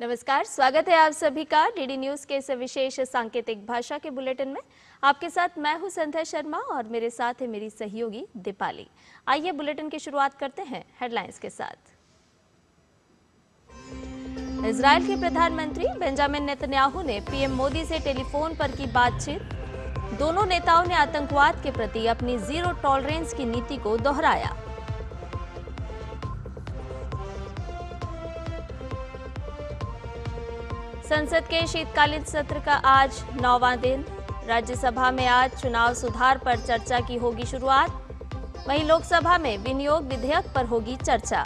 नमस्कार, स्वागत है आप सभी का डीडी न्यूज के इस विशेष सांकेतिक भाषा के बुलेटिन में। आपके साथ मैं हूं संध्या शर्मा और मेरे साथ है मेरी सहयोगी दीपाली। आइए बुलेटिन की शुरुआत करते हैं हेडलाइंस के साथ। इजराइल के प्रधानमंत्री बेंजामिन नेतन्याहू ने पीएम मोदी से टेलीफोन पर की बातचीत। दोनों नेताओं ने आतंकवाद के प्रति अपनी जीरो टॉलरेंस की नीति को दोहराया। संसद के शीतकालीन सत्र का आज 9वां दिन। राज्यसभा में आज चुनाव सुधार पर चर्चा की होगी शुरुआत। वहीं लोकसभा में विनियोग विधेयक पर होगी चर्चा।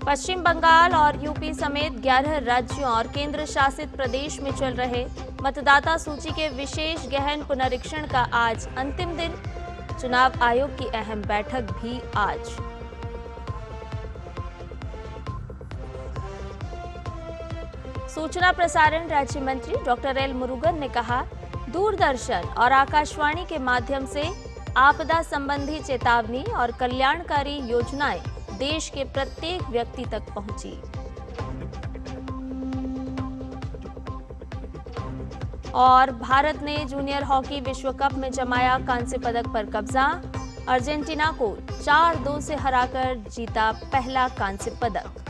पश्चिम बंगाल और यूपी समेत 11 राज्यों और केंद्र शासित प्रदेश में चल रहे मतदाता सूची के विशेष गहन पुनरीक्षण का आज अंतिम दिन। चुनाव आयोग की अहम बैठक भी आज। सूचना प्रसारण राज्य मंत्री डॉक्टर एल मुरुगन ने कहा, दूरदर्शन और आकाशवाणी के माध्यम से आपदा संबंधी चेतावनी और कल्याणकारी योजनाएं देश के प्रत्येक व्यक्ति तक पहुंची। और भारत ने जूनियर हॉकी विश्व कप में जमाया कांस्य पदक पर कब्जा। अर्जेंटीना को 4-2 से हराकर जीता पहला कांस्य पदक।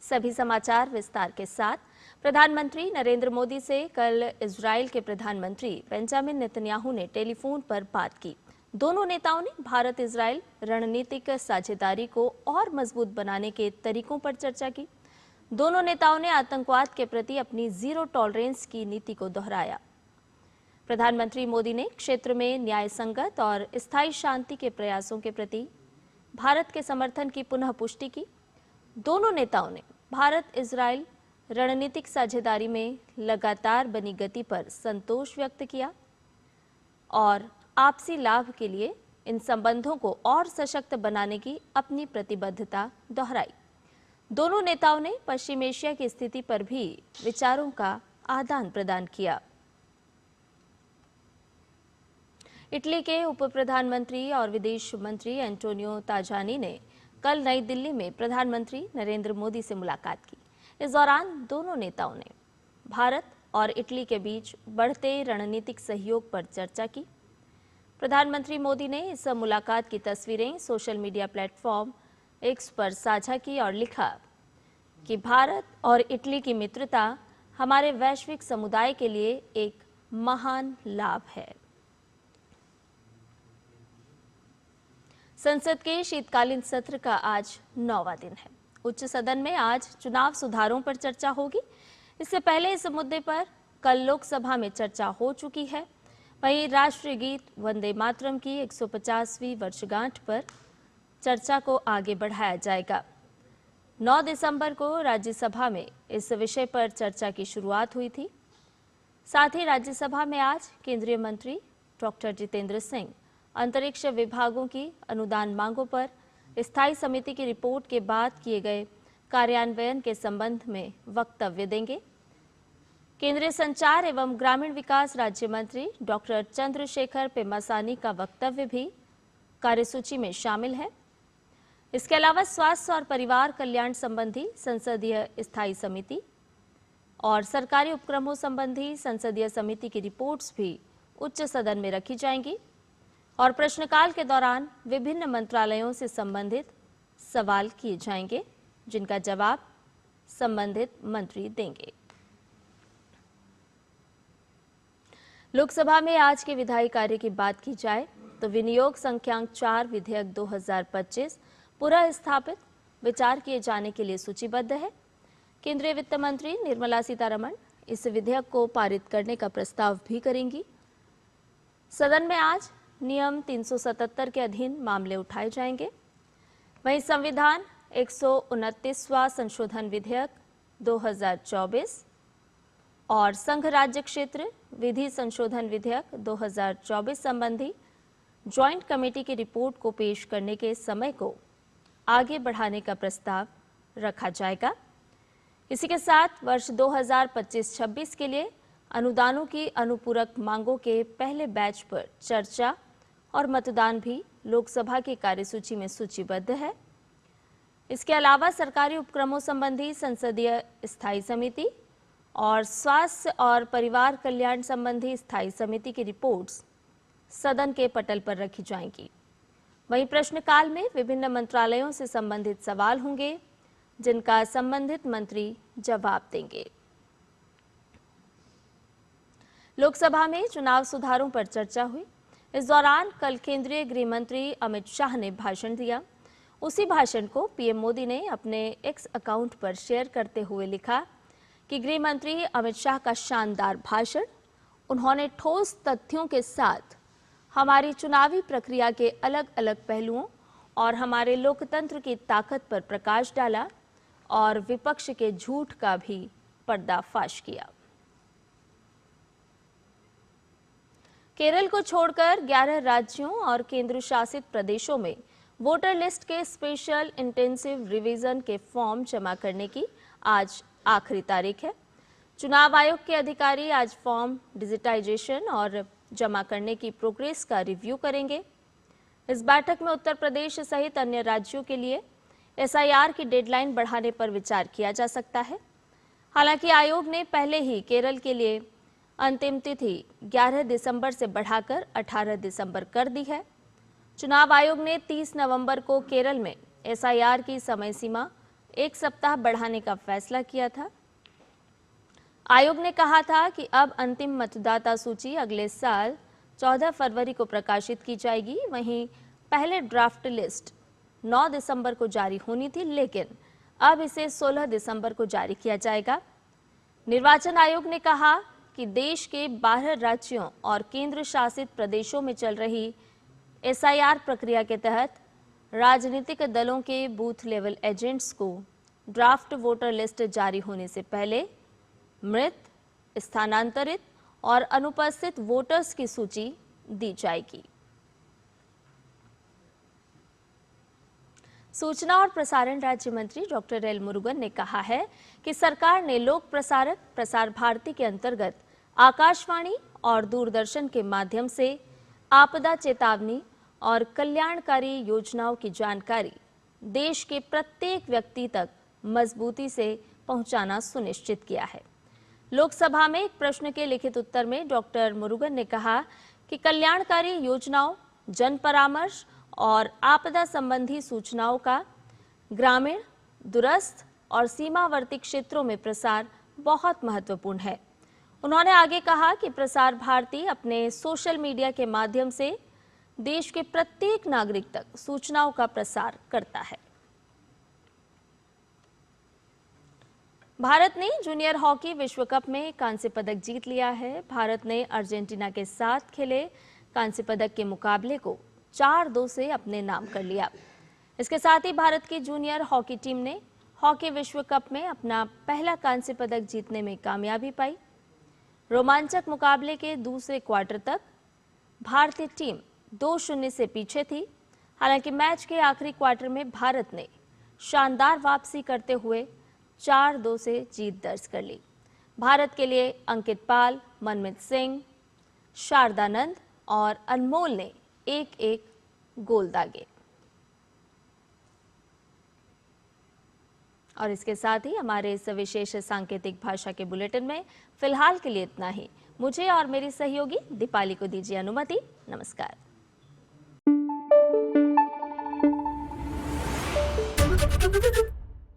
सभी समाचार विस्तार के साथ। प्रधानमंत्री नरेंद्र मोदी से कल इजराइल के प्रधानमंत्री बेंजामिन नेतन्याहू ने टेलीफोन पर बात की। दोनों नेताओं ने भारत इजराइल रणनीतिक साझेदारी को और मजबूत बनाने के तरीकों पर चर्चा की। दोनों नेताओं ने आतंकवाद के प्रति अपनी जीरो टॉलरेंस की नीति को दोहराया। प्रधानमंत्री मोदी ने क्षेत्र में न्याय संगत और स्थायी शांति के प्रयासों के प्रति भारत के समर्थन की पुनः पुष्टि की। दोनों नेताओं ने भारत इजराइल रणनीतिक साझेदारी में लगातार बनी गति पर संतोष व्यक्त किया और आपसी लाभ के लिए इन संबंधों को और सशक्त बनाने की अपनी प्रतिबद्धता दोहराई। दोनों नेताओं ने पश्चिम एशिया की स्थिति पर भी विचारों का आदान प्रदान किया। इटली के उप प्रधानमंत्री और विदेश मंत्री एंटोनियो ताजानी ने कल नई दिल्ली में प्रधानमंत्री नरेंद्र मोदी से मुलाकात की। इस दौरान दोनों नेताओं ने भारत और इटली के बीच बढ़ते रणनीतिक सहयोग पर चर्चा की। प्रधानमंत्री मोदी ने इस मुलाकात की तस्वीरें सोशल मीडिया प्लेटफॉर्म एक्स पर साझा की और लिखा कि भारत और इटली की मित्रता हमारे वैश्विक समुदाय के लिए एक महान लाभ है। संसद के शीतकालीन सत्र का आज 9वां दिन है। उच्च सदन में आज चुनाव सुधारों पर चर्चा होगी। इससे पहले इस मुद्दे पर कल लोकसभा में चर्चा हो चुकी है। वहीं राष्ट्रीय गीत वंदे मातरम की 150वीं वर्षगांठ पर चर्चा को आगे बढ़ाया जाएगा। 9 दिसंबर को राज्यसभा में इस विषय पर चर्चा की शुरुआत हुई थी। साथ ही राज्यसभा में आज केंद्रीय मंत्री डॉक्टर जितेंद्र सिंह अंतरिक्ष विभागों की अनुदान मांगों पर स्थायी समिति की रिपोर्ट के बाद किए गए कार्यान्वयन के संबंध में वक्तव्य देंगे। केंद्रीय संचार एवं ग्रामीण विकास राज्य मंत्री डॉक्टर चंद्रशेखर पेम्मासानी का वक्तव्य भी कार्यसूची में शामिल है। इसके अलावा स्वास्थ्य और परिवार कल्याण संबंधी संसदीय स्थायी समिति और सरकारी उपक्रमों संबंधी संसदीय समिति की रिपोर्ट्स भी उच्च सदन में रखी जाएंगी और प्रश्नकाल के दौरान विभिन्न मंत्रालयों से संबंधित सवाल किए जाएंगे, जिनका जवाब संबंधित मंत्री देंगे। लोकसभा में आज के विधायी कार्य की बात की जाए तो विनियोग संख्यांक 4 विधेयक 2025 पुनः स्थापित विचार किए जाने के लिए सूचीबद्ध है। केंद्रीय वित्त मंत्री निर्मला सीतारमण इस विधेयक को पारित करने का प्रस्ताव भी करेंगी। सदन में आज नियम 377 के अधीन मामले उठाए जाएंगे। वहीं संविधान 129वां संशोधन विधेयक 2024 और संघ राज्य क्षेत्र विधि संशोधन विधेयक 2024 संबंधी ज्वाइंट कमेटी की रिपोर्ट को पेश करने के समय को आगे बढ़ाने का प्रस्ताव रखा जाएगा। इसी के साथ वर्ष 2025-26 के लिए अनुदानों की अनुपूरक मांगों के पहले बैच पर चर्चा और मतदान भी लोकसभा की कार्यसूची में सूचीबद्ध है। इसके अलावा सरकारी उपक्रमों संबंधी संसदीय स्थायी समिति और स्वास्थ्य और परिवार कल्याण संबंधी स्थायी समिति की रिपोर्ट्स सदन के पटल पर रखी जाएंगी। वहीं प्रश्नकाल में विभिन्न मंत्रालयों से संबंधित सवाल होंगे, जिनका संबंधित मंत्री जवाब देंगे। लोकसभा में चुनाव सुधारों पर चर्चा हुई। इस दौरान कल केंद्रीय गृह मंत्री अमित शाह ने भाषण दिया। उसी भाषण को पीएम मोदी ने अपने एक्स अकाउंट पर शेयर करते हुए लिखा कि गृह मंत्री अमित शाह का शानदार भाषण। उन्होंने ठोस तथ्यों के साथ हमारी चुनावी प्रक्रिया के अलग अलग पहलुओं और हमारे लोकतंत्र की ताकत पर प्रकाश डाला और विपक्ष के झूठ का भी पर्दाफाश किया। केरल को छोड़कर 11 राज्यों और केंद्र शासित प्रदेशों में वोटर लिस्ट के स्पेशल इंटेंसिव रिवीजन के फॉर्म जमा करने की आज आखिरी तारीख है। चुनाव आयोग के अधिकारी आज फॉर्म डिजिटाइजेशन और जमा करने की प्रोग्रेस का रिव्यू करेंगे। इस बैठक में उत्तर प्रदेश सहित अन्य राज्यों के लिए एसआईआर की डेडलाइन बढ़ाने पर विचार किया जा सकता है। हालांकि आयोग ने पहले ही केरल के लिए अंतिम तिथि 11 दिसंबर से बढ़ाकर 18 दिसंबर कर दी है। चुनाव आयोग ने 30 नवंबर को केरल में एसआईआर की समय सीमा 1 सप्ताह बढ़ाने का फैसला किया था। आयोग ने कहा था कि अब अंतिम मतदाता सूची अगले साल 14 फरवरी को प्रकाशित की जाएगी। वहीं पहले ड्राफ्ट लिस्ट 9 दिसंबर को जारी होनी थी, लेकिन अब इसे 16 दिसंबर को जारी किया जाएगा। निर्वाचन आयोग ने कहा कि देश के 12 राज्यों और केंद्र शासित प्रदेशों में चल रही एसआईआर प्रक्रिया के तहत राजनीतिक दलों के बूथ लेवल एजेंट्स को ड्राफ्ट वोटर लिस्ट जारी होने से पहले मृत, स्थानांतरित और अनुपस्थित वोटर्स की सूची दी जाएगी। सूचना और प्रसारण राज्य मंत्री डॉक्टर एल मुरुगन ने कहा है कि सरकार ने लोक प्रसारक प्रसार भारती के अंतर्गत आकाशवाणी और दूरदर्शन के माध्यम से आपदा चेतावनी और कल्याणकारी योजनाओं की जानकारी देश के प्रत्येक व्यक्ति तक मजबूती से पहुंचाना सुनिश्चित किया है। लोकसभा में एक प्रश्न के लिखित उत्तर में डॉक्टर मुरुगन ने कहा कि कल्याणकारी योजनाओं, जन परामर्श और आपदा संबंधी सूचनाओं का ग्रामीण, दूरस्थ और सीमावर्ती क्षेत्रों में प्रसार बहुत महत्वपूर्ण है। उन्होंने आगे कहा कि प्रसार भारती अपने सोशल मीडिया के माध्यम से देश के प्रत्येक नागरिक तक सूचनाओं का प्रसार करता है। भारत ने जूनियर हॉकी विश्व कप में कांस्य पदक जीत लिया है। भारत ने अर्जेंटीना के साथ खेले कांस्य पदक के मुकाबले को 4-2 से अपने नाम कर लिया। इसके साथ ही भारत की जूनियर हॉकी टीम ने हॉकी विश्व कप में अपना पहला कांस्य पदक जीतने में कामयाबी पाई। रोमांचक मुकाबले के दूसरे क्वार्टर तक भारतीय टीम 2-0 से पीछे थी। हालांकि मैच के आखिरी क्वार्टर में भारत ने शानदार वापसी करते हुए 4-2 से जीत दर्ज कर ली। भारत के लिए अंकित पाल, मनमीत सिंह, शारदानंद और अनमोल ने एक-एक गोल दागे। और इसके साथ ही हमारे इस विशेष सांकेतिक भाषा के बुलेटिन में फिलहाल के लिए इतना ही। मुझे और मेरी सहयोगी दीपाली को दीजिए अनुमति। नमस्कार।